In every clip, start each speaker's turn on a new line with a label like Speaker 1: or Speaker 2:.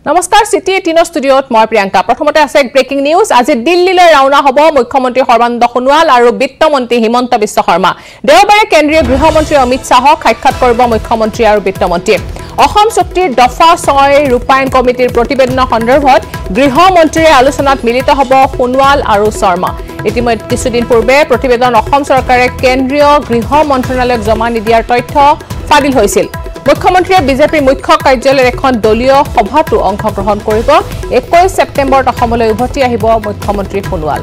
Speaker 1: নমস্কাৰ সিটি 18 ষ্টুডিঅত মই প্ৰিয়ংকা প্ৰথমতে আছে ব্ৰেকিং নিউজ আজি দিল্লীলৈ ৰাওনা হ'ব মুখ্যমন্ত্ৰী সৰ্বানন্দ সোণোৱাল আৰু বিত্তমন্ত্ৰী হিমন্ত বিশ্ব শৰ্মা দেওবাৰে কেন্দ্ৰীয় গৃহমন্ত্ৰী অমিত শাহক সাক্ষাৎ কৰিব মুখ্যমন্ত্ৰী আৰু বিত্তমন্ত্ৰীয়ে অসম চুক্তিৰ দফা 6 ৰূপায়ণ কমিটিৰ প্ৰতিবেদনৰ সন্দৰ্ভত গৃহমন্ত্ৰীৰ আলোচনাত মিলিত হ'ব সোণোৱাল আৰু শৰ্মা ইতিমধ্যে কিছুদিন পূৰ্বে প্ৰতিবেদন অসম চৰকাৰে কেন্দ্ৰীয় গৃহ মন্ত্ৰালয়ক জমা নিদিয়াৰ তথ্য ফাদিল হৈছিল মুখ্যমন্ত্ৰীয়ে বিজেপিৰ মুখ্য কাৰ্যালয়ৰ এখন দলীয় সভাতো অংশগ্ৰহণ কৰিব 21 ছেপ্টেম্বৰত অসমলৈ উভতি আহিব মুখ্যমন্ত্ৰী সোণোৱাল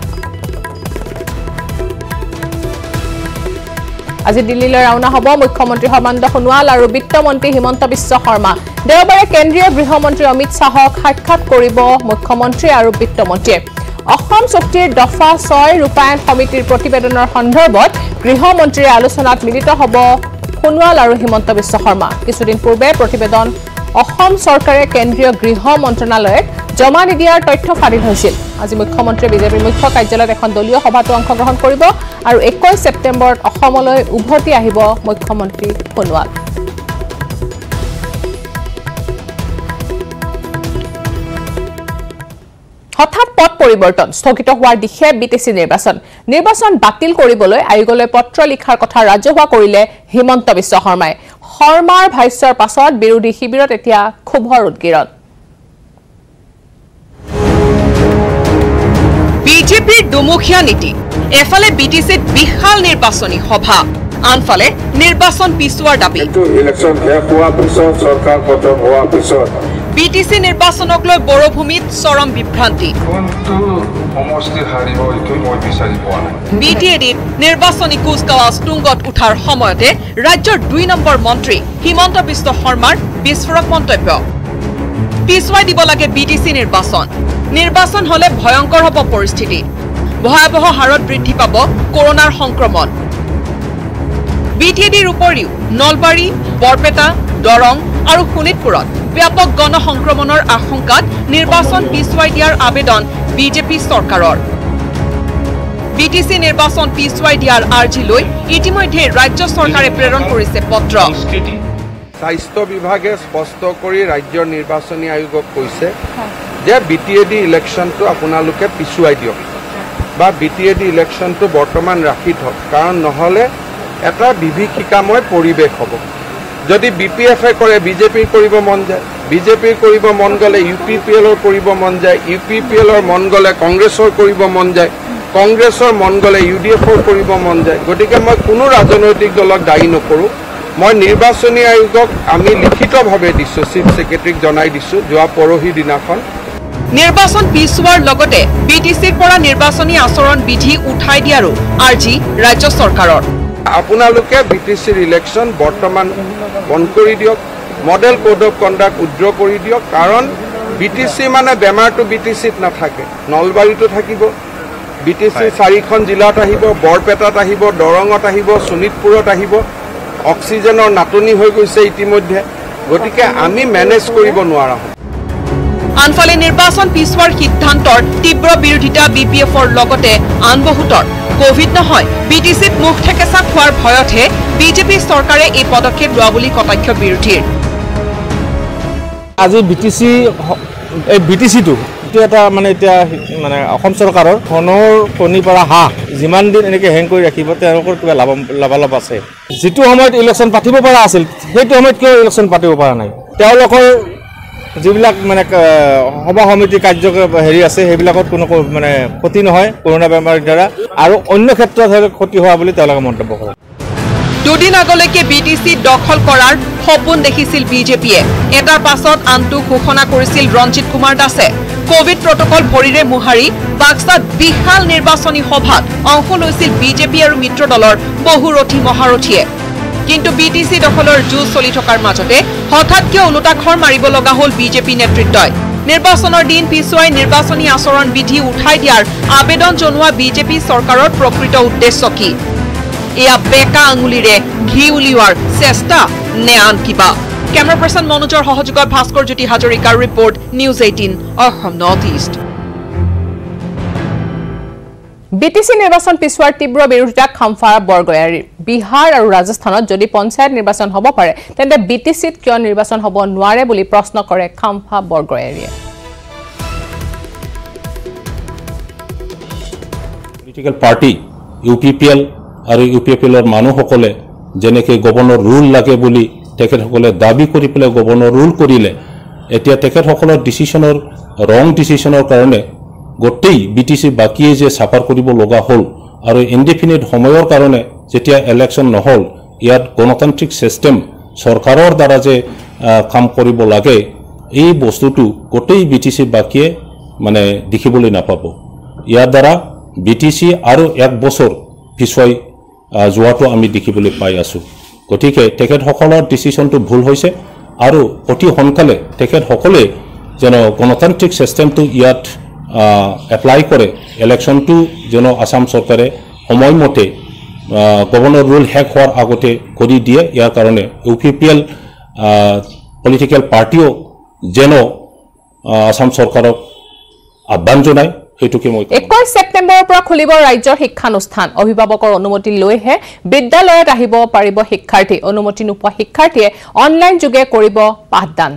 Speaker 1: আজি দিল্লীলৈ ৰাওনা হ'ব মুখ্যমন্ত্ৰী সৰ্বানন্দ সোণোৱাল আৰু বিত্তমন্ত্ৰী হিমন্ত বিশ্ব শৰ্মা দেওবাৰে কেন্দ্ৰীয় গৃহমন্ত্ৰী অমিত শাহক সাক্ষাৎ কৰিব মুখ্যমন্ত্ৰী আৰু বিত্তমন্ত্ৰীয়ে অসম চুক্তিৰ দফা 6 ৰূপায়ণ কমিটিৰ প্ৰতিবেদনৰ সন্দৰ্ভত গৃহমন্ত্ৰীৰ আলোচনাত মিলিত হ'ব সোণোৱাল আৰু হিমন্ত বিশ্ব শৰ্মা কিছুদিন পূৰ্বে প্ৰতিবেদন অসম চৰকাৰে কেন্দ্ৰীয় গৃহ মন্ত্ৰালয়ক জমা নিদিয়াৰ তথ্য ফাদিল হৈছিল আজি মুখ্যমন্ত্ৰীয়ে বিজেপিৰ মুখ্য কাৰ্যালয়ত এখন দলীয় সভাতো অংশগ্ৰহণ কৰিব আৰু 21 ছেপ্টেম্বৰত অসমলৈ উভতি আহিব মুখ্যমন্ত্ৰী সোণোৱাল হঠাৎ পথ পৰিৱৰ্তন স্থগিত হোৱাৰ দিশে বিটিসি নিৰ্বাচন বাতিল কৰিবলৈ আয়োগলৈ পত্ৰ লিখাৰ কথা ৰাজহুৱা কৰিলে হিমন্ত বিশ্ব শৰ্মাই শৰ্মাৰ ভাষ্যৰ পাছত বিৰোধী শিবিৰত এতিয়া ক্ষোভৰ উদ্গিৰণ
Speaker 2: বিজেপিৰ দুমুখীয়া নীতি এফালে বিটিসিত বিশাল নিৰ্বাচনী সভা আনফালে নিৰ্বাচন পিছুৱাৰ দাবী
Speaker 3: ইলেকশ্যন শেষ হোৱাৰ পিছত চৰকাৰ পতন হোৱাৰ পিছত
Speaker 2: বিটিসি নিৰ্বাচনক লৈ বৰভূমিত চৰম বিভ্ৰান্তি বিটিএডিত নিৰ্বাচনী কুচকাৱাজ তুংগত উঠাৰ সময়তে ৰাজ্যৰ 2 নম্বৰ মন্ত্ৰী হিমন্ত বিশ্ব শৰ্মাৰ বিস্ফোৰক মন্তব্য পিছুৱাই দিব লাগে বিটিসি নিৰ্বাচন হলে ভয়ংকৰ হ'ব পৰিস্থিতি ভয়াৱহ হাৰত বৃদ্ধি পাব কৰোনাৰ সংক্ৰমণ বিটিএডিৰ উপৰিও নলবাৰী বৰপেটা দৰং আৰু শোণিতপুৰত ব্যাপক গণ সংক্ৰমণৰ আশংকাত নিৰ্বাচন পিছুৱাই দিয়াৰ আবেদন বিজেপি চৰকাৰৰ বিটিসি নিৰ্বাচন পিছুৱাই দিয়াৰ আৰ্জি লৈ ইতিমধ্যে ৰাজ্য চৰকাৰে প্ৰেৰণ কৰিছে পত্ৰ
Speaker 3: স্বাস্থ্য বিভাগে স্পষ্ট কৰি ৰাজ্যৰ নিৰ্বাচনী আয়োগক কৈছে যে বিটিএডি ইলেকশ্যনটো আপোনালোকে পিছুৱাই দিয়ক বা বিটিএডি ইলেকশ্যনটো বৰ্তমান ৰাখি থওক কাৰণ নহলে এটা বিভীষিকাময় পৰিৱেশ হ'ব যদি বিপিএফে কৰে বিজেপি কৰিব মন যায় বিজেপি কৰিব মন গলে ইউপিপিএলৰ কৰিব মন যায় ইউপিপিএলৰ মন গলে কংগ্ৰেছৰ কৰিব মন যায় কংগ্ৰেছৰ মন গলে ইউডিএফৰ কৰিব মন যায় গতিকে মই কোনো ৰাজনৈতিক দলক দায়ী নকৰোঁ মই নিৰ্বাচনী আয়োগক আমি লিখিতভাৱে দিছোঁ চিফ ছেক্ৰেটাৰীক জনাই দিছোঁ যোৱা পৰহি দিনাখন
Speaker 2: নিৰ্বাচন পিছুৱাৰ লগতে বিটিসিৰ পৰা নিৰ্বাচনী আচৰণ বিধি উঠাই দিয়াৰো আৰ্জি ৰাজ্য চৰকাৰৰ
Speaker 3: আপোনালোকে বিটিসিৰ ইলেকশ্যন বৰ্তমান বন্ধ কৰি দিয়ক model code of conduct withdraw কৰি দিয়ক কাৰণ বিটিসি মানে বেমাৰটো বিটিসিত নাথাকে নলবাৰীতো থাকিব বিটিসি 4খন জিলাত আহিব বৰপেটাত আহিব দৰঙত আহিব শোণিতপুৰত আহিব অক্সিজেনৰ নাটনি হৈ গৈছে ইতিমধ্যে গতিকে আমি মেনেজ কৰিব নোৱাৰা হম
Speaker 2: আনফালে নিৰ্বাচন পিছুৱাৰ সিদ্ধান্তৰ তীব্ৰ বিৰোধিতা বিপিএফৰ লগতে আন বহুতৰ কোভিড নহয় বিটিসিত মুখ ঠেকেচা খোৱাৰ ভয়তহে বিজেপি চৰকাৰে এই পদক্ষেপ লোৱা বুলি কটাক্ষ বিৰোধীৰ
Speaker 4: আজি বিটিসিটো এটা মানে এতিয়া মানে অসম চৰকাৰৰ ধনৰ কণী পৰা হাঁহ যিমান দিন এনেকৈ হেং কৰি ৰাখিব তেওঁলোকৰ কিবা লাভালাভ আছে যিটো সময়ত ইলেকশ্যন পাতিব পৰা আছিল সেইটো সময়ত কিয় ইলেকশ্যন পাতিব পৰা নাই তেওঁলোকৰ যিবিলাক মানে সভা সমিতি কাৰ্য হেৰি আছে সেইবিলাকত কোনো মানে ক্ষতি নহয় কৰোনা বেমাৰৰ দ্বাৰা আৰু অন্য ক্ষেত্ৰত ক্ষতি হোৱা বুলি তেওঁলোকে মন্তব্য কৰে
Speaker 2: দুদিন আগলৈকে বিটিসি দখল কৰাৰ সপোন দেখিছিল বিজেপিয়ে এটাৰ পাছত আনটো ঘোষণা কৰিছিল ৰঞ্জিত কুমাৰ দাসে কোভিড প্ৰটকল ভৰিৰে মুহাৰি বাক্সাত বিশাল নিৰ্বাচনী সভাত অংশ লৈছিল বিজেপি আৰু মিত্ৰ দলৰ বহুৰথী মহাৰথীয়ে কিন্তু বিটিসি দখলৰ যুঁজ চলি থকাৰ মাজতে হঠাৎ কিয় ওলোটাখৰ মাৰিব লগা হ'ল বিজেপি নেতৃত্বই নিৰ্বাচনৰ দিন পিছুৱাই নিৰ্বাচনী আচৰণ বিধি উঠাই দিয়াৰ আবেদন জনোৱা বিজেপি চৰকাৰৰ প্ৰকৃত উদ্দেশ্য কি এয়া বেকা আঙুলিৰে ঘি উলিওৱাৰ চেষ্টা নে আন কিবা কেমেৰা পাৰ্চন মনোজৰ সহযোগত ভাস্কৰ জ্যোতি হাজৰিকাৰ report news 18 Assam north east
Speaker 1: BTC নিৰ্বাচন পিছুৱাৰ তীব্ৰ বিৰোধিতা খামফা বৰগয়াৰীৰ বিহাৰ আৰু ৰাজস্থানত যদি পঞ্চায়ত নিৰ্বাচন হ'ব পাৰে তেন্তে বিটিসিত কিয় নিৰ্বাচন হ'ব নোৱাৰে বুলি প্ৰশ্ন কৰে খামফা বৰগয়াৰীয়ে
Speaker 5: পলিটিক্যাল পাৰ্টি ইউপিপিএল আৰু ইউপিপিএলৰ মানুহসকলে যেনেকৈ গভৰ্ণৰ ৰুল লাগে বুলি তেখেতসকলে দাবী কৰি পেলাই গভৰ্ণৰ ৰুল কৰিলে এতিয়া তেখেতসকলৰ ডিচিশ্যনৰ ৰং ডিচিশ্যনৰ কাৰণে গোটেই বিটিসি বাকিয়ে যে সাফাৰ কৰিব লগা হ'ল আৰু ইনডিফিনিট সময়ৰ কাৰণে যেতিয়া ইলেকশ্যন নহল ইয়াত গণতান্ত্ৰিক সিস্টেম চৰকাৰৰ দ্বাৰা যে কাম কৰিব লাগে এই বস্তুটো গোটেই বিটিসি বাকিয়ে মানে দেখিবলৈ নাপাব ইয়াৰ দ্বাৰা বিটিসি আৰু এক বছৰ পিছুৱাই যোৱাটো আমি দেখিবলৈ পাই আছো গতিকে তেখেতসকলৰ ডিচিশ্যনটো ভুল হৈছে আৰু অতি সোনকালে তেখেতসকলে যেন গণতান্ত্ৰিক সিস্টেমটো ইয়াত এপ্লাই কৰে ইলেকশ্যনটো যেন আসাম চৰকাৰে সময়মতে গভৰ্ণৰ ৰুল শেষ হোৱাৰ আগতে কৰি দিয়ে ইয়াৰ কাৰণে ইউপিপিএল পলিটিক্যাল পাৰ্টিও যেন আসাম চৰকাৰক আহ্বান জনায়
Speaker 1: 21 ছেপ্টেম্বৰৰ পৰা খুলিব ৰাজ্যৰ শিক্ষানুষ্ঠান অভিভাৱকৰ অনুমতি লৈহে বিদ্যালয়ত আহিব পাৰিব শিক্ষাৰ্থী অনুমতি নোপোৱা শিক্ষাৰ্থীয়ে অনলাইন যোগে কৰিব পাঠদান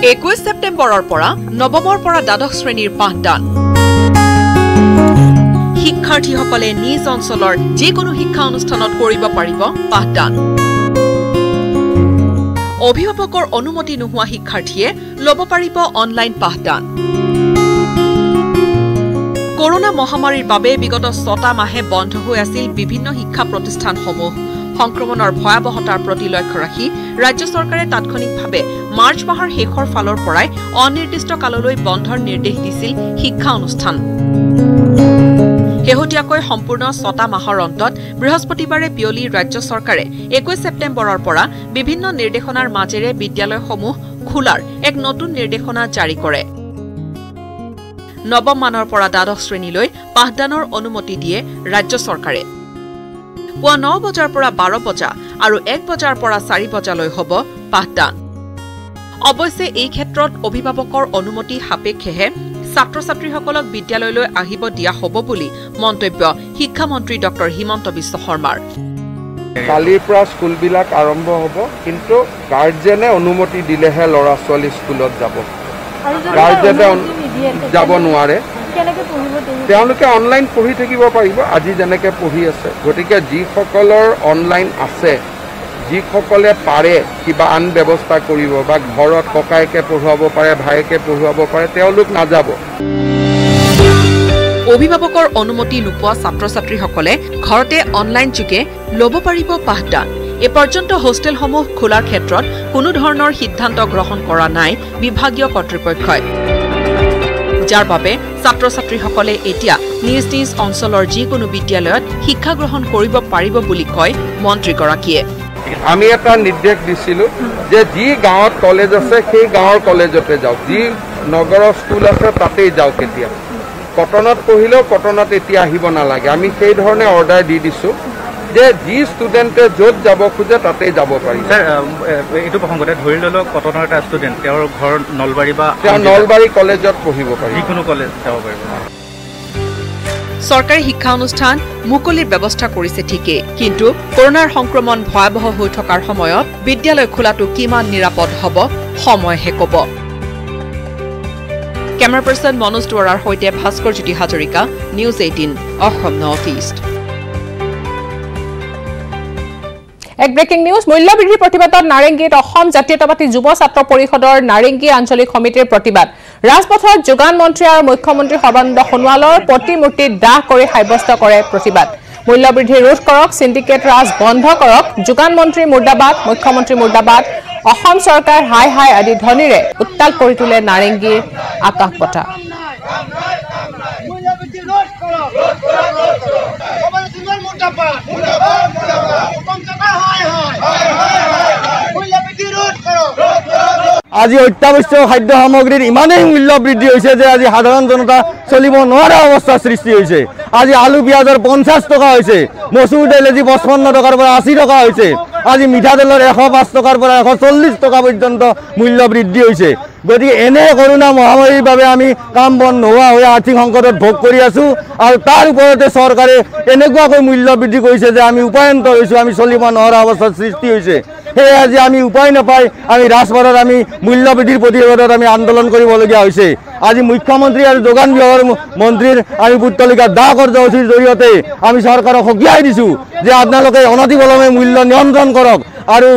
Speaker 2: 21 ছেপ্টেম্বৰৰ পৰা নৱমৰ পৰা দ্বাদশ শ্ৰেণীৰ পাঠদান শিক্ষাৰ্থীসকলে নিজ অঞ্চলৰ যিকোনো শিক্ষা অনুষ্ঠানত কৰিব পাৰিব পাঠদান অভিভাৱকৰ অনুমতি নোহোৱা শিক্ষাৰ্থীয়ে ল'ব পাৰিব অনলাইন পাঠদান কৰোনা মহামাৰীৰ বাবে বিগত 6টা মাহে বন্ধ হৈ আছিল বিভিন্ন শিক্ষা প্ৰতিষ্ঠানসমূহ সংক্ৰমণৰ ভয়াৱহতাৰ প্ৰতি লক্ষ্য ৰাখি ৰাজ্য চৰকাৰে তাৎক্ষণিকভাৱে মাৰ্চ মাহৰ শেষৰ ফালৰ পৰাই অনিৰ্দিষ্ট কাললৈ বন্ধৰ নিৰ্দেশ দিছিল শিক্ষা অনুষ্ঠান শেহতীয়াকৈ সম্পূৰ্ণ 6টা মাহৰ অন্তত বৃহস্পতিবাৰে পিয়লি ৰাজ্য চৰকাৰে 21 ছেপ্টেম্বৰৰ পৰা বিভিন্ন নিৰ্দেশনাৰ মাজেৰে বিদ্যালয়সমূহ খোলাৰ এক নতুন নিৰ্দেশনা জাৰি কৰে নৱম মানৰ পৰা দ্বাদশ শ্ৰেণীলৈ পাঠদানৰ অনুমতি দিয়ে ৰাজ্য চৰকাৰে পুৱা 9 বজাৰ পৰা 12 বজা আৰু 1 বজাৰ পৰা 4 বজালৈ হ'ব পাঠদান অৱশ্যে এই ক্ষেত্ৰত অভিভাৱকৰ অনুমতি সাপেক্ষেহে ছাত্ৰ-ছাত্ৰীসকলক বিদ্যালয়লৈ আহিব দিয়া হ'ব বুলি মন্তব্য শিক্ষামন্ত্ৰী ডক্টৰ হিমন্ত বিশ্ব শৰ্মাৰ
Speaker 3: কালিৰ পৰা স্কুলবিলাক আৰম্ভ হ'ব কিন্তু গাৰ্জেনে অনুমতি দিলেহে ল'ৰা ছোৱালী স্কুলত যাব গাৰ্জেনে যাব নোৱাৰে তেওঁলোকে অনলাইন পঢ়ি থাকিব পাৰিব আজি যেনেকৈ পঢ়ি আছে গতিকে যিসকলৰ অনলাইন আছে যিসকলে পাৰে কিবা আন ব্যৱস্থা কৰিব বা ঘৰত ককায়েকে পঢ়ুৱাব পাৰে ভায়েকে পঢ়ুৱাব পাৰে তেওঁলোক নাযাব
Speaker 2: অভিভাৱকৰ অনুমতি নোপোৱা ছাত্ৰ-ছাত্ৰীসকলে ঘৰতে অনলাইন যোগে ল'ব পাৰিব পাঠদান এই পৰ্যন্ত হোষ্টেলসমূহ খোলাৰ ক্ষেত্ৰত কোনো ধৰণৰ সিদ্ধান্ত গ্ৰহণ কৰা নাই বিভাগীয় কৰ্তৃপক্ষই যাৰ বাবে ছাত্ৰ-ছাত্ৰীসকলে এতিয়া নিজ নিজ অঞ্চলৰ যিকোনো বিদ্যালয়ত শিক্ষা গ্ৰহণ কৰিব পাৰিব বুলি কয় মন্ত্ৰীগৰাকীয়ে
Speaker 3: আমি এটা নিৰ্দেশ দিছিলোঁ যে যি গাঁৱত কলেজ আছে সেই গাঁৱৰ কলেজতে যাওক যি নগৰৰ স্কুল আছে তাতেই যাওক এতিয়া কটনত পঢ়িলেও কটনত এতিয়া আহিব নালাগে আমি সেই ধৰণে অৰ্ডাৰ দি দিছোঁ যে যি ষ্টুডেণ্টে য'ত যাব খোজে তাতেই যাব পাৰি
Speaker 6: এইটো প্ৰসংগতে ধৰি ল'লো কটনৰ এটা ষ্টুডেণ্ট তেওঁৰ ঘৰ নলবাৰী বা
Speaker 3: তেওঁ নলবাৰী কলেজত পঢ়িব পাৰি
Speaker 6: যিকোনো কলেজ যাব পাৰিব
Speaker 2: চৰকাৰী শিক্ষা অনুষ্ঠান মুকলিৰ ব্যৱস্থা কৰিছে ঠিকেই কিন্তু কৰোনাৰ সংক্ৰমণ ভয়াৱহ হৈ থকাৰ সময়ত বিদ্যালয় খোলাটো কিমান নিৰাপদ হ'ব সময়হে ক'ব কেমেৰা পাৰ্চন মনোজ দুৱাৰাৰ সৈতে Bhaskar Jyoti Hazarika news 18 Assam north east
Speaker 1: এক ব্ৰেকিং নিউজ মূল্যবৃদ্ধিৰ প্ৰতিবাদত নাৰেংগীত অসম জাতীয়তাবাদী যুৱ ছাত্ৰ পৰিষদৰ নাৰেংগী আঞ্চলিক সমিতিৰ প্ৰতিবাদ ৰাজপথত যোগান মন্ত্ৰী আৰু মুখ্যমন্ত্ৰী সৰ্বানন্দ সোণোৱালৰ প্ৰতিমূৰ্তি দাহ কৰি সাব্যস্ত কৰে প্ৰতিবাদ মূল্যবৃদ্ধি ৰোধ কৰক সিন্ডিকেট ৰাজ বন্ধ কৰক যোগান মন্ত্ৰী মুৰ্দাবাদ মুখ্যমন্ত্ৰী মুৰ্দাবাদ অসম চৰকাৰ হাই হাই আদি ধ্বনিৰে উত্তাল কৰি তোলে নাৰেংগীৰ আকাশ বতাহ
Speaker 7: আজি অত্যাৱশ্যক খাদ্য সামগ্ৰীৰ ইমানেই মূল্য বৃদ্ধি হৈছে যে আজি সাধাৰণ জনতা চলিব নোৱাৰা অৱস্থাৰ সৃষ্টি হৈছে আজি আলু পিঁয়াজৰ 50 টকা হৈছে মচুৰ দাইল আজি 55 টকাৰ পৰা 80 টকা হৈছে আজি মিঠাতেলৰ 105 টকাৰ পৰা 140 টকা পৰ্যন্ত মূল্য বৃদ্ধি হৈছে গতিকে এনে কৰোণা মহামাৰীৰ বাবে আমি কাম বন নোহোৱা হৈ আৰ্থিক সংকটত ভোগ কৰি আছোঁ আৰু তাৰ ওপৰতে চৰকাৰে এনেকুৱাকৈ মূল্য বৃদ্ধি কৰিছে যে আমি উপায়ন্তৰ হৈছোঁ, আমি চলিব নোৱাৰা অৱস্থাৰ সৃষ্টি হৈছে। সেয়ে আজি আমি উপায় নাপাই আমি ৰাজপথত আমি মূল্য বৃদ্ধিৰ প্ৰতিৰোধত আমি আন্দোলন কৰিবলগীয়া হৈছে। আজি মুখ্যমন্ত্ৰী আৰু যোগান বিভাগৰ মন্ত্ৰীৰ আমি পুতলিকা দাহ কাৰ্যসূচীৰ জৰিয়তে আমি চৰকাৰক সকীয়াই দিছোঁ যে আপোনালোকে অনতিপলমে মূল্য নিয়ন্ত্ৰণ কৰক আৰু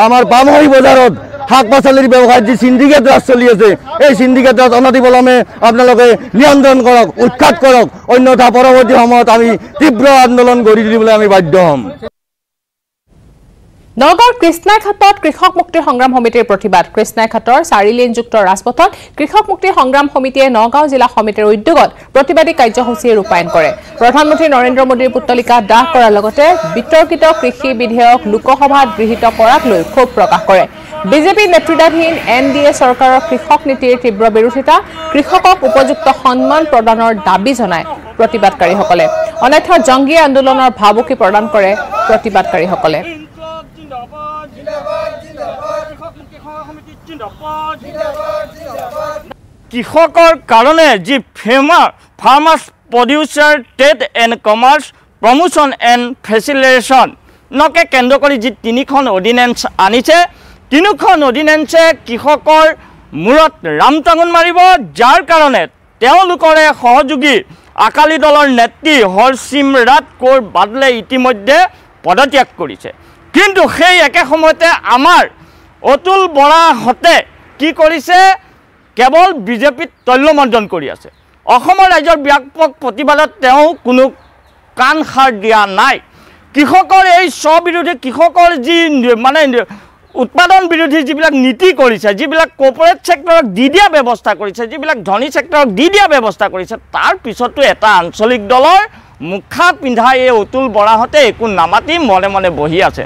Speaker 7: আমাৰ পামহি বজাৰত শাক পাচলিৰ ব্যৱসায়ত যি সিন্ডিকেট ৰাজ চলি আছে এই সিন্ডিকেট ৰাজ অনতিপলমে আপোনালোকে নিয়ন্ত্ৰণ কৰক, উৎখাত কৰক, অন্যথা পৰৱৰ্তী সময়ত আমি তীব্ৰ আন্দোলন গঢ়ি তুলিবলৈ আমি বাধ্য হ'ম।
Speaker 1: নগাঁৱৰ কৃষ্ণাইঘাটত কৃষক মুক্তি সংগ্ৰাম সমিতিৰ প্ৰতিবাদ। কৃষ্ণাইঘাটৰ 4 লেনযুক্ত ৰাজপথত কৃষক মুক্তি সংগ্ৰাম সমিতিয়ে নগাঁও জিলা সমিতিৰ উদ্যোগত প্ৰতিবাদী কাৰ্যসূচী ৰূপায়ণ কৰে। প্ৰধানমন্ত্ৰী নৰেন্দ্ৰ মোদীৰ পুতলিকা দাহ কৰাৰ লগতে বিতৰ্কিত কৃষি বিধেয়ক লোকসভাত গৃহীত কৰাক লৈ ক্ষোভ প্ৰকাশ কৰে। বিজেপি নেতৃত্বাধীন NDA চৰকাৰৰ কৃষক নীতিৰ তীব্ৰ বিৰোধিতা, কৃষকক উপযুক্ত সন্মান প্ৰদানৰ দাবী জনায় প্ৰতিবাদকাৰীসকলে। অন্যথা জংগী আন্দোলনৰ ভাবুকি প্ৰদান কৰে প্ৰতিবাদকাৰীসকলে।
Speaker 8: কৃষকৰ কাৰণে যি farmers producer trade and commerce promotion and ফেচিলিটেশ্যনকে কেন্দ্ৰ কৰি যি 3খন অৰ্ডিনেন্স আনিছে, 3খন অৰ্ডিনেন্সে কৃষকৰ মূৰত ৰামটাঙোন মাৰিব, যাৰ কাৰণে তেওঁলোকৰে সহযোগী আকালি দলৰ নেত্ৰী হৰচিমৰাট কৌৰ বাদলে ইতিমধ্যে পদত্যাগ কৰিছে। কিন্তু সেই একে সময়তে আমাৰ অতুল বৰাহঁতে কি কৰিছে, কেৱল বিজেপিত তৈলমৰ্দন কৰি আছে। অসমৰ ৰাইজৰ ব্যাপক প্ৰতিবাদত তেওঁ কোনো কাণ সাৰ দিয়া নাই। কৃষকৰ এই স্ববিৰোধী, কৃষকৰ যি মানে উৎপাদন বিৰোধী যিবিলাক নীতি কৰিছে, যিবিলাক কৰ্পৰেট ছেক্টৰক দি দিয়া ব্যৱস্থা কৰিছে, যিবিলাক ধনী ছেক্টৰক দি দিয়া ব্যৱস্থা কৰিছে, তাৰ পিছতো এটা আঞ্চলিক দলৰ মুখা পিন্ধা এই অতুল বৰাহঁতে একো নামাতি মনে মনে বহি আছে।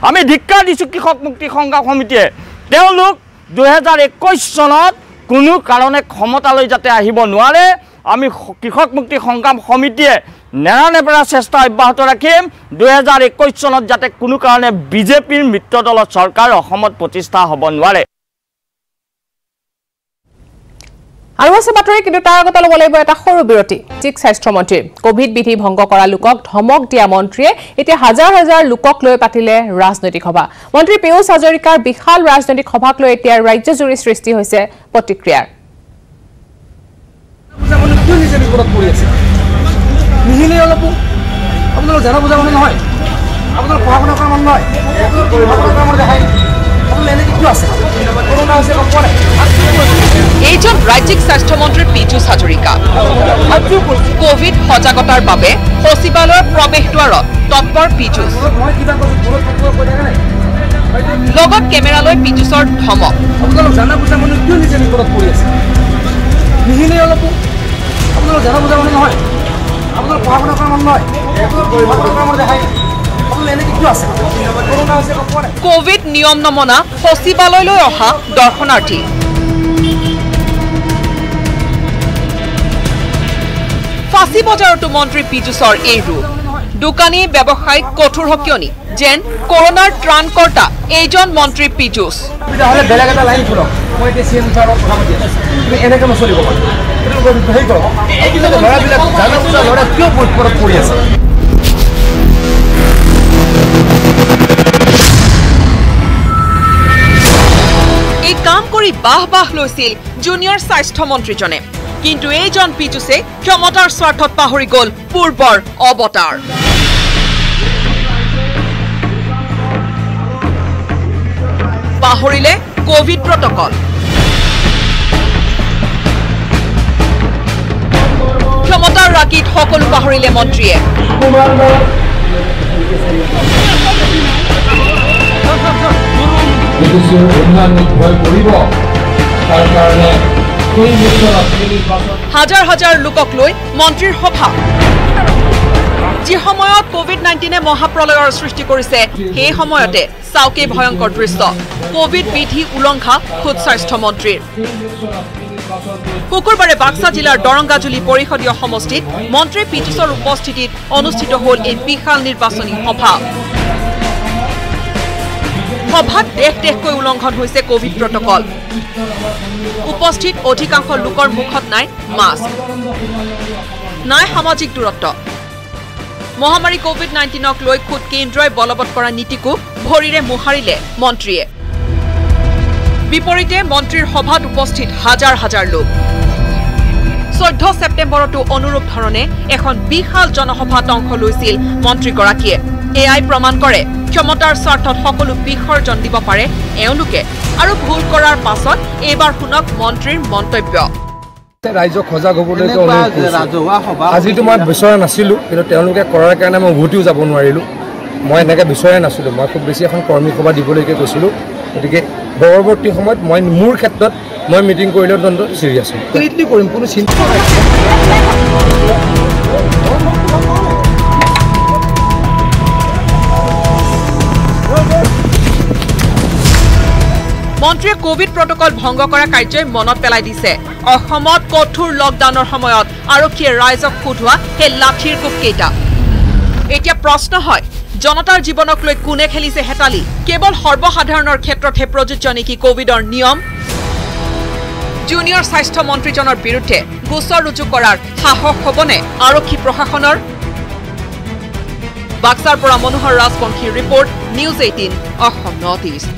Speaker 8: আমি ধিক্কাৰ দিছোঁ কৃষক মুক্তি সংগ্ৰাম সমিতিয়ে। তেওঁলোক 2021 চনত কোনো কাৰণে ক্ষমতালৈ যাতে আহিব নোৱাৰে, আমি কৃষক মুক্তি সংগ্ৰাম সমিতিয়ে নেৰানেপেৰা চেষ্টা অব্যাহত ৰাখিম। 2021 চনত যাতে কোনো কাৰণে বিজেপিৰ মিত্ৰ দলৰ চৰকাৰ অসমত প্ৰতিষ্ঠা হ'ব নোৱাৰে।
Speaker 1: আৰু আছে বাতৰি, কিন্তু তাৰ আগতে ল'ব লাগিব এটা সৰু বিৰতি। ঠিক স্বাস্থ্যমন্ত্ৰীৰ কোভিড বিধি ভংগ কৰা লোকক ধমক দিয়া মন্ত্ৰীয়ে এতিয়া হাজাৰ হাজাৰ লোকক লৈ পাতিলে ৰাজনৈতিক সভা। মন্ত্ৰী পীয়ুষ হাজৰিকাৰ বিশাল ৰাজনৈতিক সভাক লৈ এতিয়া ৰাজ্যজুৰি সৃষ্টি হৈছে প্ৰতিক্ৰিয়াৰ।
Speaker 2: এইজন ৰাজ্যিক স্বাস্থ্যমন্ত্ৰী পীযুষ হাজৰিকা কোভিড সজাগতাৰ বাবে সচিবালয়ৰ প্ৰৱেশ দ্বাৰত তৎপৰ পীযুষ, লগত কেমেৰালৈ পীযুষৰ ধমক। কোভিড নিয়ম নমনা সচিবালয়লৈ অহা দৰ্শনাৰ্থী। ফাঁচী বজাৰতো মন্ত্ৰী পীযুষৰ এই ৰূপ। দোকানী ব্যৱসায়িক কঠোৰ সকিয়নি যেন কৰোনাৰ ত্ৰাণকৰ্তা এইজন মন্ত্ৰী পীযুষ। এই কাম কৰি বাহ বাহ লৈছিল জুনিয়ৰ স্বাস্থ্যমন্ত্ৰীজনে, কিন্তু এইজন পীযুষে ক্ষমতাৰ স্বাৰ্থত পাহৰি গ'ল পূৰ্বৰ অৱতাৰ। পাহৰিলে কোভিড প্ৰটকল, ক্ষমতাৰ ৰাগীত সকলো পাহৰিলে মন্ত্ৰীয়ে। হাজাৰ হাজাৰ লোকক লৈ মন্ত্ৰীৰ সভা। যি সময়ত কোভিড-19 মহাপ্ৰলয়ৰ সৃষ্টি কৰিছে, সেই সময়তে চাওকে ভয়ংকৰ দৃশ্য। কোভিড বিধি উলংঘা খোদ স্বাস্থ্যমন্ত্ৰীৰ। শুকুৰবাৰে বাক্সা জিলাৰ দৰংগাজুলি পৰিষদীয় সমষ্টিত মন্ত্ৰী পীযুষৰ উপস্থিতিত অনুষ্ঠিত হ'ল এই বিশাল নিৰ্বাচনী সভা। সভাত দেশ উলংঘন হৈছে কোভিড প্ৰটকল উপস্থিত অধিকাংশ লোকৰ মুখত নাই মাস্ক নাই সামাজিক দূৰত্ব মহামাৰী কোভিড-19ক লৈ খুদ কেন্দ্ৰই বলবৎ কৰা নীতিকো ভৰিৰে মুহাৰিলে মন্ত্ৰীয়ে বিপৰীতে মন্ত্ৰীৰ সভাত উপস্থিত হাজাৰ হাজাৰ লোক 14 সেপ্টেম্বৰতো অনুৰূপ ধৰণে এখন বিশাল জনসভাত অংশ লৈছিল মন্ত্ৰীগৰাকীয়ে এআই প্ৰমাণ কৰে ক্ষমতাৰ স্বাৰ্থত সকলো বিসৰ্জন দিব পাৰে এওঁলোকে আৰু ভুল কৰাৰ পাছত এবাৰ শুনক মন্ত্ৰীৰ মন্তব্য
Speaker 9: ৰাইজক সজাগ হ'বলৈ আজিতো মই বিচৰা নাছিলোঁ কিন্তু তেওঁলোকে কৰাৰ কাৰণে মই উভতিও যাব নোৱাৰিলোঁ মই এনেকৈ বিচৰাই নাছিলোঁ মই খুব বেছি এখন কৰ্মী সভা দিবলৈকে গৈছিলোঁ গতিকে পৰৱৰ্তী সময়ত মই মোৰ ক্ষেত্ৰত মই মিটিং কৰিলেও তন্ত্ৰ চিৰিয়াছ কমপ্লিটলি কৰিম কোনো চিন্তা নাই
Speaker 2: মন্ত্ৰীয়ে কোভিড প্ৰটকল ভংগ কৰা কাৰ্যই মনত পেলাই দিছে অসমত কঠোৰ লকডাউনৰ সময়ত আৰক্ষীয়ে ৰাইজক ফুটোৱা সেই লাঠিৰ কোপকেইটা এতিয়া প্ৰশ্ন হয় জনতাৰ জীৱনক লৈ কোনে খেলিছে হেতালি কেৱল সৰ্বসাধাৰণৰ ক্ষেত্ৰতহে প্ৰযোজ্য নেকি কোভিডৰ নিয়ম জুনিয়ৰ স্বাস্থ্য মন্ত্ৰীজনৰ বিৰুদ্ধে গোচৰ ৰুজু কৰাৰ সাহস হ'বনে আৰক্ষী প্ৰশাসনৰ বাক্সাৰ পৰা মনোহৰ ৰাজবংশীৰ report news 18 Assam north east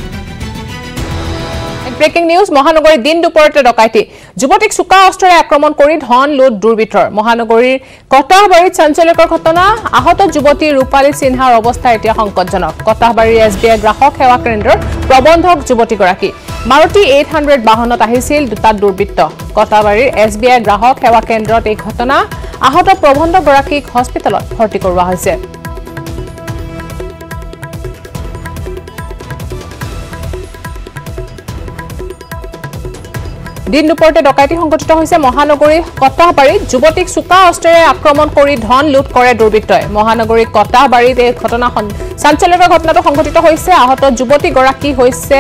Speaker 1: breaking news মহানগৰীৰ দিন দুপৰতে ডকাইতি যুৱতীক চুকা অস্ত্ৰেৰে আক্ৰমণ কৰি ধন লুট দুৰ্বৃত্তৰ মহানগৰীৰ কটাহবাৰীত চাঞ্চল্যকৰ ঘটনা আহত যুৱতী ৰূপালী সিনহাৰ অৱস্থা এতিয়া সংকটজনক কটাহবাৰীৰ এছবিআই গ্ৰাহক সেৱা কেন্দ্ৰৰ প্ৰবন্ধক যুৱতীগৰাকী মাৰুতি 800 বাহনত আহিছিল দুটা দুৰ্বৃত্ত কটাহবাৰীৰ এছবিআই গ্ৰাহক সেৱা কেন্দ্ৰত এই ঘটনা আহত প্ৰবন্ধকগৰাকীক হস্পিটেলত ভৰ্তি কৰোৱা হৈছে দিন দুপৰতে ডকাইতি সংঘটিত হৈছে মহানগৰী কটাহবাৰীত যুৱতীক চুকা অস্ত্ৰেৰে আক্ৰমণ কৰি ধন লুট কৰে দুৰ্বৃত্তই মহানগৰী কটাহবাৰীত এই ঘটনা চাঞ্চল্যকৰ ঘটনাটো সংঘটিত হৈছে আহত যুৱতীগৰাকী হৈছে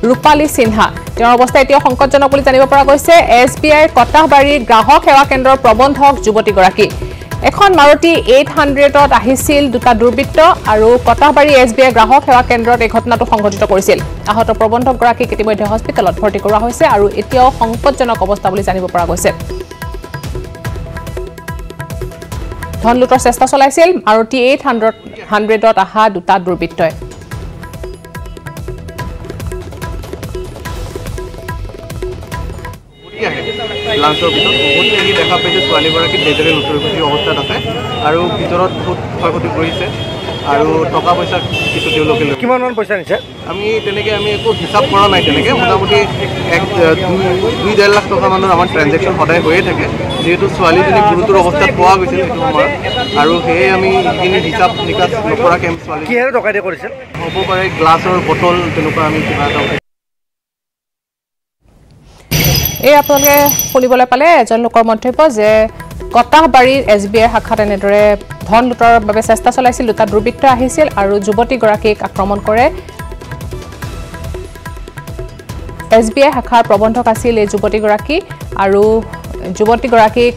Speaker 1: ৰূপালী সিনহা তেওঁৰ অৱস্থা এতিয়া সংকটজনক বুলি জানিব পৰা গৈছে এছবিআইৰ কটাহবাৰীৰ গ্ৰাহক সেৱা কেন্দ্ৰৰ প্ৰবন্ধক যুৱতীগৰাকী এখন মাৰুতি 800ত আহিছিল দুটা দুৰ্বৃত্ত আৰু কটাহবাৰী এছবিআই গ্ৰাহক সেৱা কেন্দ্ৰত এই ঘটনাটো সংঘটিত কৰিছিল আহত প্ৰবন্ধকগৰাকীক ইতিমধ্যে হস্পিটেলত ভৰ্তি কৰোৱা হৈছে আৰু এতিয়াও সংকটজনক অৱস্থা বুলি জানিব পৰা গৈছে ধন লুটৰ চেষ্টা চলাইছিল মাৰুতি 800ত আহা দুটা দুৰ্বৃত্তই
Speaker 10: লাঞ্চৰ ভিতৰত বহুত আহি দেখা পাইছে ছোৱালীগৰাকী বেজেৰে লুটুৰি অৱস্থাত আছে আৰু ভিতৰত বহুত ক্ষয় ক্ষতি কৰিছে আৰু টকা পইচা কিছু তেওঁলোকে লৈ
Speaker 9: কিমানমান পইচা নিছে
Speaker 10: আমি একো হিচাপ কৰা নাই তেনেকৈ মোটামুটি 2-1.5 লাখ টকা মানৰ আমাৰ ট্ৰেঞ্জেকশ্যন সদায় হৈয়ে থাকে যিহেতু ছোৱালীজনী গুৰুতৰ অৱস্থাত পোৱা গৈছিল সেইটো সময়ত আৰু সেয়ে আমি এইখিনি হিচাপ নিকাচ নকৰাকৈ ছোৱালী
Speaker 9: কিহেৰে ডকাইতি কৰিছিল
Speaker 10: হ'ব পাৰে গ্লাছৰ বটল তেনেকুৱা আমি কিবা এটা
Speaker 1: এই আপোনালোকে শুনিবলৈ পালে এজন লোকৰ মন্তব্য যে কটাহবাৰীৰ এছবিআই শাখাত এনেদৰে ধন লুটৰ বাবে চেষ্টা চলাইছিল দুটা দুৰ্বৃত্ত আহিছিল আৰু যুৱতীগৰাকীক আক্ৰমণ কৰে এছবিআই শাখাৰ প্ৰবন্ধক আছিল এই যুৱতীগৰাকী আৰু যুৱতীগৰাকীক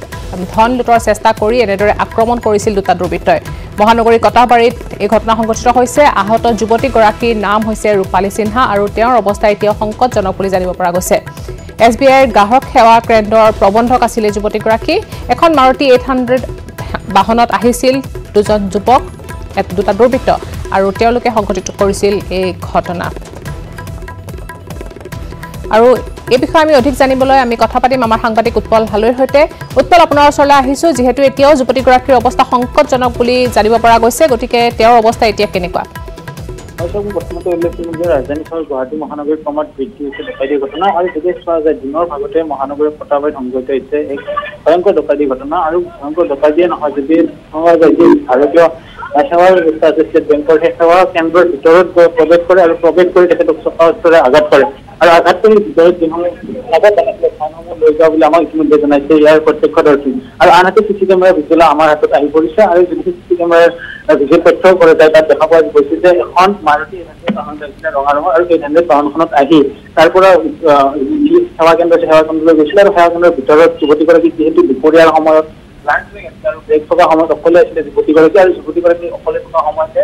Speaker 1: ধন লুটৰ চেষ্টা কৰি এনেদৰে আক্ৰমণ কৰিছিল দুটা দুৰ্বৃত্তই মহানগৰী কটাহবাৰীত এই ঘটনা সংঘটিত হৈছে আহত যুৱতীগৰাকীৰ নাম হৈছে ৰূপালী সিনহা আৰু তেওঁৰ অৱস্থা এতিয়া সংকটজনক বুলি জানিব পৰা গৈছে এছবিআইৰ গ্ৰাহক সেৱা কেন্দ্ৰৰ প্ৰবন্ধক আছিল যুৱতীগৰাকী এখন মাৰুতি 800 বাহনত আহিছিল দুজন যুৱক দুটা দুৰ্বৃত্ত আৰু তেওঁলোকে সংঘটিত কৰিছিল এই ঘটনা আৰু এই বিষয়ে আমি অধিক জানিবলৈ আমি কথা পাতিম আমাৰ সাংবাদিক উৎপল হালৈৰ সৈতে উৎপল আপোনাৰ ওচৰলৈ আহিছো যেহেতু এতিয়াও যুৱতীগৰাকীৰ অৱস্থা সংকটজনক বুলি জানিব পৰা গৈছে গতিকে তেওঁৰ অৱস্থা এতিয়া কেনেকুৱা
Speaker 11: প্ৰথমতে উল্লেখ কৰিম যে ৰাজধানী চহৰ গুৱাহাটী মহানগৰীত ক্ৰমাৎ বৃদ্ধি হৈছে ডকাইতিৰ ঘটনা আৰু যদি চোৱা যায় দিনৰ ভাগতে মহানগৰীৰ কটাহবাৰীত সংঘটিত হৈছে এক ভয়ংকৰ ডকাইতিৰ ঘটনা আৰু ভয়ংকৰ ডকাইতিয়ে নহয় যদি চোৱা যায় যে ভাৰতীয় সেৱা ব্যৱস্থা আছে ষ্টেট বেংকৰ সেই সেৱা কেন্দ্ৰৰ ভিতৰত প্ৰৱেশ কৰে আৰু প্ৰৱেশ কৰি তেখেতক চকা অস্ত্ৰেৰে আঘাত কৰে আৰু আঘাত কৰি ভিতৰত যিসমূহ লগত তেনেকৈ স্থানসমূহ লৈ যোৱা বুলি আমাক ইতিমধ্যে জনাইছে ইয়াৰ প্ৰত্যক্ষদৰ্শী আৰু আনহাতে চিচি কেমেৰাৰ ভিতৰলৈ আমাৰ হাতত আহি পৰিছে আৰু যদি চিচি কেমেৰাৰ ভিডিঅ' তথ্য কৰা যায় তাত দেখা পোৱা গৈছে যে এখন মাৰুতি বাহন গৈছিলে ৰঙা ৰঙৰ আৰু এই বাহনখনত আহি তাৰ পৰা সেৱা কেন্দ্ৰলৈ গৈছিলে আৰু সেৱা কেন্দ্ৰৰ ভিতৰত যুৱতীগৰাকী যিহেতু দুপৰীয়াৰ সময়ত লাঞ্চ ব্ৰেক আৰু ব্ৰেক থকা সময়ত অকলে আছিলে যুৱতীগৰাকী আৰু যুৱতীগৰাকী অকলে থকা সময়তে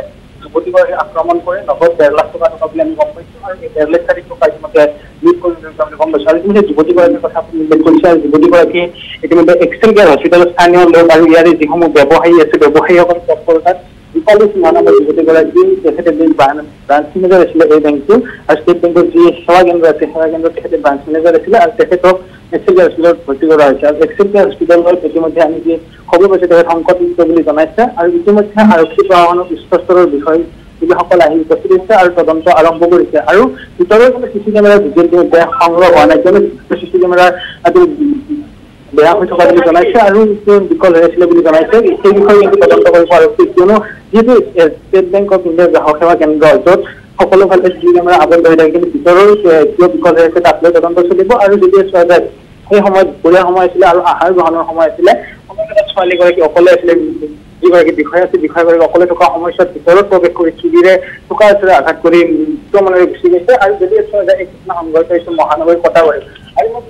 Speaker 11: যুৱতীগৰাকীক আক্ৰমণ কৰে নগদ 1.5 লাখ টকা বুলি আমি গম পাইছোঁ আৰু এই 1.5 লাখ টকা ইতিমধ্যে লুট কৰি আমি গম পাইছোঁ আৰু ইতিমধ্যে যুৱতীগৰাকীৰ কথা উল্লেখ কৰিছে আৰু যুৱতীগৰাকী ইতিমধ্যে এক্সেল কেয়াৰ হস্পিটেলৰ স্থানীয় লোক আৰু ইয়াৰে যিসমূহ ব্যৱসায়ী আছে ব্যৱসায়ীসকল তৎপৰতাত দীপালী সিংহ নামৰ যুৱতীগৰাকী তেখেতে ব্ৰাঞ্চ মেনেজাৰ আছিলে এই বেংকটো আৰু ষ্টেট বেংকৰ যি সেৱা কেন্দ্ৰ আছে সেৱা কেন্দ্ৰত তেখেতে ব্ৰাঞ্চ মেনেজাৰ আছিলে আৰু তেখেতক এক্সেল কেয়াৰ হস্পিটেলত ভৰ্তি কৰা হৈছে আৰু এক্সেল কেয়াৰ হস্পিটেলত ইতিমধ্যে আমি যি খবৰ পাইছোঁ তেখেত সংকটমুক্ত বুলি জনাইছে আৰু ইতিমধ্যে আৰক্ষী প্ৰশাসনৰ উচ্চ স্তৰৰ বিষয়াসকল আহি উপস্থিত হৈছে আৰু তদন্ত আৰম্ভ কৰিছে আৰু ভিতৰৰ কোনো চিচি কেমেৰাৰ ভিডিঅ'টো এতিয়া সংগ্ৰহ হোৱা নাই কিয়নো চিচি কেমেৰাৰ বেয়া হৈ থকা বুলি জনাইছে আৰু বিকল হৈ আছিলে বুলি জনাইছে সেই বিষয়ে কিন্তু তদন্ত কৰিব আৰক্ষী কিয়নো যিহেতু ষ্টেট বেংক অফ ইণ্ডিয়াৰ গ্ৰাহক সেৱা কেন্দ্ৰ য'ত সকলো ফালে চিচি কেমেৰা আবদ্ধ হৈ থাকে কিন্তু ভিতৰৰ কিয় বিকল হৈ আছে তাক লৈ তদন্ত চলিব আৰু যদি চোৱা যায় সেই সময়ত দুপৰীয়া সময় আছিলে আৰু আহাৰ গ্ৰহণৰ সময় আছিলে সময়ত ছোৱালীগৰাকী অকলে আছিলে যিগৰাকী বিষয়া আছে বিষয়াগৰাকী অকলে থকা সময়ছোৱাত ভিতৰত প্ৰৱেশ কৰি চুৰিৰে চোকা ওচৰে আঘাত কৰি মনেৰে গুচি গৈছে আৰু যদি চোৱা যায় এই ঘটনা সংঘটিত হৈছে মহানগৰী কটাবাৰী আৰু মই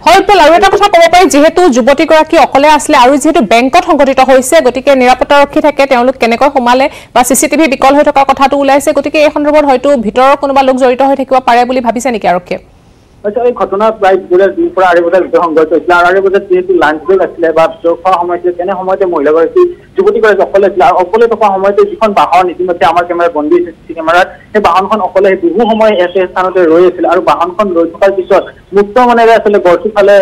Speaker 1: হয় উৎপল আৰু এটা কথা ক'ব পাৰি যিহেতু যুৱতীগৰাকী অকলে আছিলে আৰু যিহেতু বেংকত সংঘটিত হৈছে গতিকে নিৰাপত্তাৰক্ষী থাকে তেওঁলোক কেনেকৈ সোমালে বা চিচিটিভি বিকল হৈ থকা কথাটো ওলাইছে গতিকে এই সন্দৰ্ভত হয়তো ভিতৰৰ কোনোবা লোক জড়িত হৈ থাকিব পাৰে বুলি ভাবিছে নেকি আৰক্ষীয়ে
Speaker 11: এই ঘটনা প্ৰায় 2 পৰা 2.5 বজাৰ ভিতৰত সংঘটিত হৈছিলে আৰু 2.5 বজাত যিহেতু লাঞ্চ ব্ৰেক আছিলে বা খোৱা সময় আছিলে তেনে সময়তে মহিলাগৰাকী যুৱতীগৰাকী অকলে আছিলে আৰু অকলে থকা সময়তে যিখন বাহন ইতিমধ্যে আমাৰ কেমেৰাত বন্দী হৈছে চিচি কেমেৰাত সেই বাহনখন অকলে বহু সময় একে স্থানতে ৰৈ আছিল আৰু বাহনখন ৰৈ থকাৰ পিছত মুক্ত মনেৰে আচলতে গড়চুক ফালে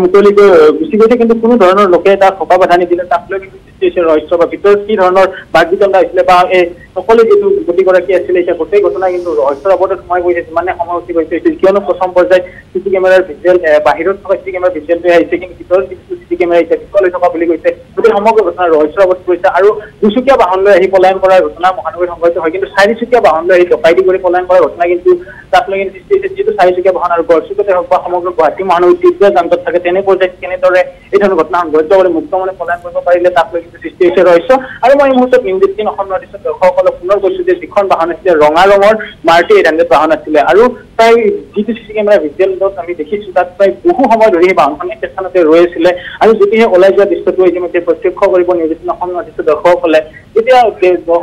Speaker 11: মুকলিকৈ গুচি গৈছে কিন্তু কোনো ধৰণৰ লোকে তাক থকা বাধা নিদিলে তাক লৈ কিন্তু সৃষ্টি হৈছে ৰহস্য বা ভিতৰত কি ধৰণৰ বাক বিতণ্ডা হৈছিলে বা এই সকলো যিটো যুৱতীগৰাকী আছিলে এতিয়া গোটেই ঘটনা কিন্তু ৰহস্যৰ আৱদ্ধত সোমাই গৈছে যিমানে সময় উঠি গৈছে কিয়নো প্ৰথম পৰ্যায়ত চিচি কেমেৰাৰ ভিজুৱেল বাহিৰত থকা চিচি কেমেৰাৰ ভিজুৱেলটো আহিছে কিন্তু ভিতৰত যিটো চিচি কেমেৰা এতিয়া বিকল হৈ থকা বুলি কৈছে গোটেই সমগ্ৰ ঘটনা ৰহস্যৰ আৱদ্ধ কৰিছে আৰু দুচকীয়া বাহন লৈ আহি পলায়ন কৰাৰ ঘটনা মহানগৰীত সংঘটিত হয় কিন্তু 4চকীয়া বাহন লৈ আহি ডকাইতি কৰি পলায়ন কৰাৰ ঘটনা কিন্তু তাক লৈ সৃষ্টি হৈছে যিটো 4চকীয়া বাহন আৰু গড়চুকতে হওক বা সমগ্ৰ গুৱাহাটী মহানগৰীত তীব্ৰ যান্ত্ৰত থাকে তেনে পৰ্যায়ত কেনেদৰে এই ধৰণৰ ঘটনা সংঘটিত কৰি মুক্ত মনে পলায়ন কৰিব পাৰিলে তাক লৈ কিন্তু সৃষ্টি হৈছে ৰহস্য আৰু মই এই মুহূৰ্তত নিউজ 18 অসম নৰ্থ-ইষ্টৰ দৰ্শকসকলক পুনৰ কৈছো যে যিখন বাহন আছিলে ৰঙা ৰঙৰ মাৰুতি 800 বাহন আছিলে আৰু প্ৰায় যিটো চিচি কেমেৰা ভিজুৱেলত আমি দেখিছো তাত প্ৰায় বহু সময় ধৰি এই বাহনখন একে স্থানতে ৰৈ আছিলে আৰু যদিহে ওলাই যোৱা দৃশ্যটো ইতিমধ্যে প্ৰত্যক্ষ কৰিব নিউজ 18 অসম নৰ্থ-ইষ্টৰ দৰ্শকসকলে যেতিয়া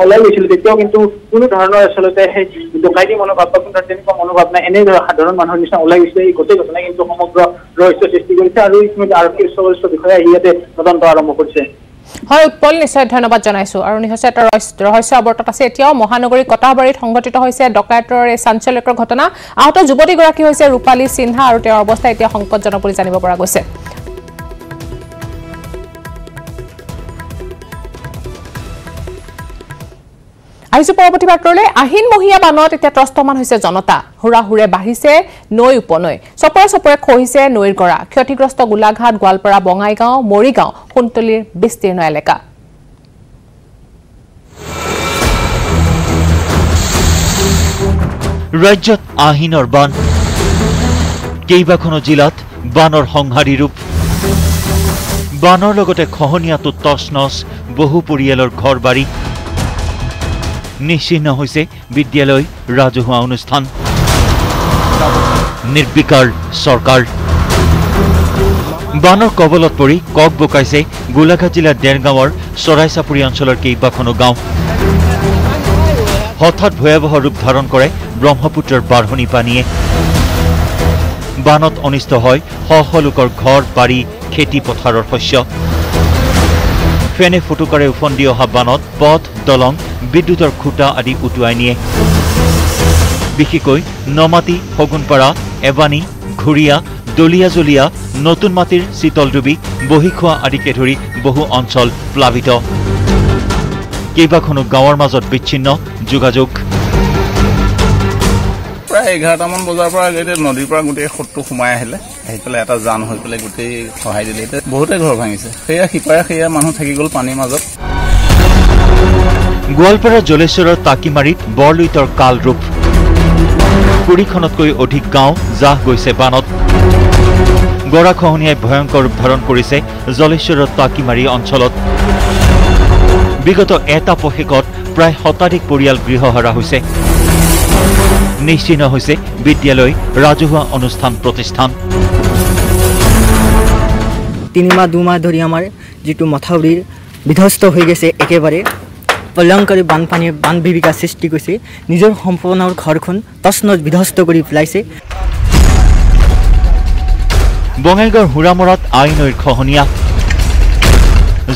Speaker 11: ওলাই গৈছিল তেতিয়াও কিন্তু কোনো ধৰণৰ আচলতে সেই ডকাইতি মনোভাৱ বা কোনো তেনেকুৱা মনোভাৱ নাই এনে সাধাৰণ মানুহৰ নিচিনা ওলাই গৈছে এই গোটেই ঘটনা কিন্তু সমগ্ৰ ৰহস্য সৃষ্টি কৰিছে আৰু ইতিমধ্যে আৰক্ষীৰ উচ্চ বিষয়া ইয়াতে তদন্ত আৰম্ভ কৰিছে
Speaker 1: হয় উৎপল নিশ্চয় ধন্যবাদ জনাইছো আৰু নিশ্চয় এটা ৰহস্য আৱৰ্তত আছে এতিয়াও মহানগৰী কটাবাৰীত সংঘটিত হৈছে ডকাইতৰ এই চাঞ্চল্যকৰ ঘটনা আহত যুৱতীগৰাকী হৈছে ৰূপালী সিনহা আৰু তেওঁৰ অৱস্থা এতিয়া সংকটজনক বুলি জানিব পৰা গৈছে আহিছো পৰৱৰ্তী বাৰ্তালৈ আহিনমহীয়া বানত এতিয়া ত্ৰস্তমান হৈছে জনতা হুৰাহুৰে বাঢ়িছে নৈ উপনৈ চপৰে খহিছে নৈৰ গৰা ক্ষতিগ্ৰস্ত গোলাঘাট গোৱালপাৰা বঙাইগাঁও মৰিগাঁও সোণতলীৰ বিস্তীৰ্ণ এলেকা
Speaker 12: ৰাজ্যত আহিনৰ বান কেইবাখনো জিলাত বানৰ সংহাৰী ৰূপ বানৰ লগতে খহনীয়াটো তছনছ বহু পৰিয়ালৰ ঘৰ বাৰী নিশ্চিহ্ন হৈছে বিদ্যালয় ৰাজহুৱা অনুষ্ঠান নিৰ্বিকাৰ চৰকাৰ বানৰ কবলত পৰি কক বকাইছে গোলাঘাট জিলাৰ ডেৰগাঁৱৰ চৰাইচাপৰি অঞ্চলৰ কেইবাখনো গাঁও হঠাৎ ভয়াৱহ ৰূপ ধাৰণ কৰে ব্ৰহ্মপুত্ৰৰ বাঢ়নি পানীয়ে বানত অনিষ্ট হয় শ লোকৰ ঘৰ বাৰী খেতি পথাৰৰ শস্য ফেনে ফুটুকাৰে উফন্দি অহা বানত পথ দলং বিদ্যুতৰ খুঁটা আদি উটুৱাই নিয়ে বিশেষকৈ নমাটি ফগুনপাৰা এবানী ঘুৰিয়া দলিয়াজলীয়া নতুন মাটিৰ শীতলডুবি বহিখোৱা আদিকে ধৰি বহু অঞ্চল প্লাবিত কেইবাখনো গাঁৱৰ মাজত বিচ্ছিন্ন যোগাযোগ
Speaker 13: প্ৰায় 11টামান বজাৰ পৰা নদীৰ পৰা গোটেই সোঁতটো সোমাই আহিলে আহি পেলাই এটা জান হৈ পেলাই গোটেই খহাই দিলে এতিয়া বহুতে ঘৰ ভাঙিছে সেয়া সিপাৰে সেয়া মানুহ থাকি গ'ল পানীৰ মাজত
Speaker 12: গোৱালপাৰা জলেশ্বৰৰ তাকিমাৰীত বৰলুইতৰ কাল ৰূপ 20খনতকৈ অধিক গাঁও জাহ গৈছে বানত গৰাখহনীয়াই ভয়ংকৰ ৰূপ ধাৰণ কৰিছে জলেশ্বৰৰ তাকিমাৰী অঞ্চলত বিগত এটা পষেকত প্ৰায় শতাধিক পৰিয়াল গৃহহাৰা হৈছে নিশ্চিহ্ন হৈছে বিদ্যালয় ৰাজহুৱা অনুষ্ঠান প্ৰতিষ্ঠান
Speaker 14: 3 মাহ 2 মাহ ধৰি আমাৰ যিটো মথাউৰিৰ বিধ্বস্ত হৈ গৈছে একেবাৰে প্ৰলয়ংকাৰী বানপানীয়ে বান বিভীষিকা সৃষ্টি কৰিছে নিজৰ সম্পূৰ্ণ ঘৰখন তছনছ বিধ্বস্ত কৰি পেলাইছে
Speaker 12: বঙাইগাঁৱৰ হুৰামৰাত আই নৈৰ খহনীয়া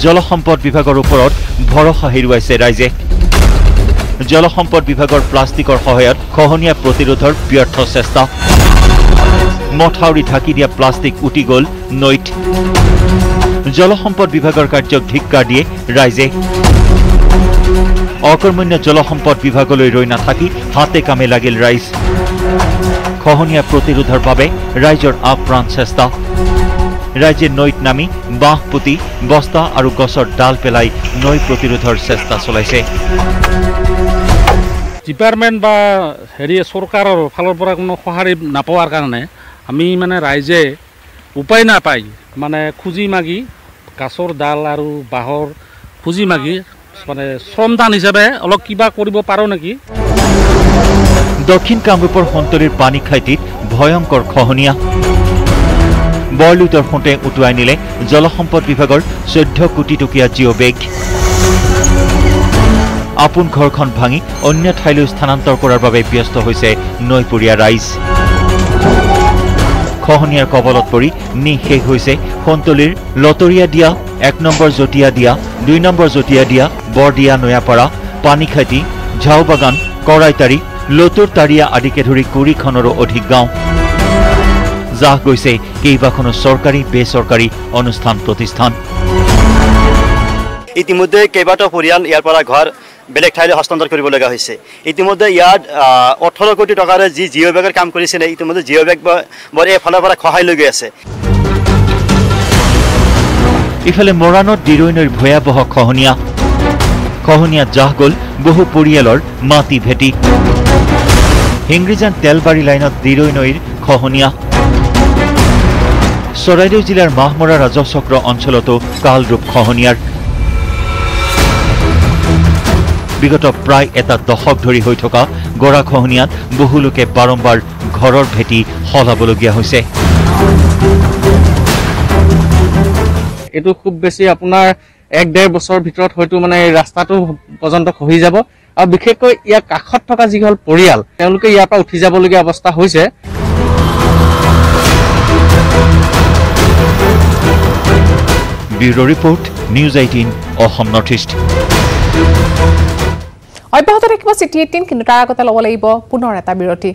Speaker 12: জলসম্পদ বিভাগৰ ওপৰত ভৰসা হেৰুৱাইছে ৰাইজে জলসম্পদ বিভাগৰ প্লাষ্টিকৰ সহায়ত খহনীয়া প্ৰতিৰোধৰ ব্যৰ্থ চেষ্টা মথাউৰি ঢাকি দিয়া প্লাষ্টিক উটি গ'ল নৈত জলসম্পদ বিভাগৰ কাৰ্যক ধিক্কাৰ দিয়ে ৰাইজে অকৰ্মণ্য জলসম্পদ বিভাগলৈ ৰৈ নাথাকি হাতে কামে লাগিল ৰাইজ খহনীয়া প্ৰতিৰোধৰ বাবে ৰাইজৰ আপ্ৰাণ চেষ্টা ৰাইজে নৈত নামি বাঁহ পুতি বস্তা আৰু গছৰ ডাল পেলাই নৈ প্ৰতিৰোধৰ চেষ্টা চলাইছে
Speaker 15: ডিপাৰ্টমেণ্ট বা চৰকাৰৰ ফালৰ পৰা কোনো সঁহাৰি নাপোৱাৰ কাৰণে আমি মানে ৰাইজে উপায় নাপাই মানে খুজি মাগি গাছৰ ডাল আৰু বাঁহৰ খুজি মাগি মানে শ্ৰমদান হিচাপে অলপ কিবা কৰিব পাৰোঁ নেকি
Speaker 12: দক্ষিণ কামৰূপৰ সন্তলীৰ পানী খাইটিত ভয়ংকৰ খহনীয়া বৰলুইতৰ সোঁতে উটুৱাই নিলে জলসম্পদ বিভাগৰ 14 কোটি টকীয়া জিঅ' বেগ আপোন ঘৰখন ভাঙি অন্য ঠাইলৈ স্থানান্তৰ কৰাৰ বাবে ব্যস্ত হৈছে নৈপৰীয়া ৰাইজ খহনীয়াৰ কবলত পৰি নিশেষ হৈছে সন্তলীৰ লতৰীয়া দিয়া 1 নম্বৰ জটিয়া দিয়া 2 নম্বৰ জটিয়া দিয়া বৰদিয়া নয়াপাৰা পানীখাইটি ঝাওবাগান কৰাইতাৰী লতুৰতাৰিয়া আদিকে ধৰি 20খনৰো অধিক গাঁও জাহ গৈছে কেইবাখনো চৰকাৰী বেচৰকাৰী অনুষ্ঠান প্ৰতিষ্ঠান
Speaker 16: ইতিমধ্যে কেইবাটাও পৰিয়াল ইয়াৰ পৰা ঘৰ বেলেগ ঠাইলৈ হস্তান্তৰ কৰিব লগা হৈছে ইতিমধ্যে ইয়াত 18 কোটি টকাৰে যি জিঅ' বেগৰ কাম কৰিছিলে ইতিমধ্যে জিঅ' বেগ বৰ এফালৰ পৰা খহাই লৈ গৈ আছে
Speaker 12: ইফালে মৰাণত দিৰৈনৈৰ ভয়াৱহ খহনীয়াত জাহ গ'ল বহু পৰিয়ালৰ মাটি ভেটি হিংৰিজান তেলবাৰী লাইনত দিৰৈনৈৰ খহনীয়া চৰাইদেউ জিলাৰ মাহমৰা ৰাজচক্ৰ অঞ্চলতো কালৰূপ খহনীয়াৰ বিগত প্ৰায় এটা দশক ধৰি হৈ থকা গৰাখহনীয়াত বহু লোকে বাৰম্বাৰ ঘৰৰ ভেটি সলাবলগীয়া হৈছে
Speaker 17: এইটো খুব বেছি আপোনাৰ 1-1.5 বছৰৰ ভিতৰত হয়তো মানে ৰাস্তাটো পৰ্যন্ত খহি যাব আৰু বিশেষকৈ ইয়াৰ কাষত থকা যিসকল পৰিয়াল তেওঁলোকে ইয়াৰ পৰা উঠি যাবলগীয়া অৱস্থা হৈছে
Speaker 12: bureau report news 18 Assam north east
Speaker 1: অব্যাহত থাকিব চিটি 18 কিন্তু তাৰ আগতে ল'ব লাগিব পুনৰ এটা বিৰতি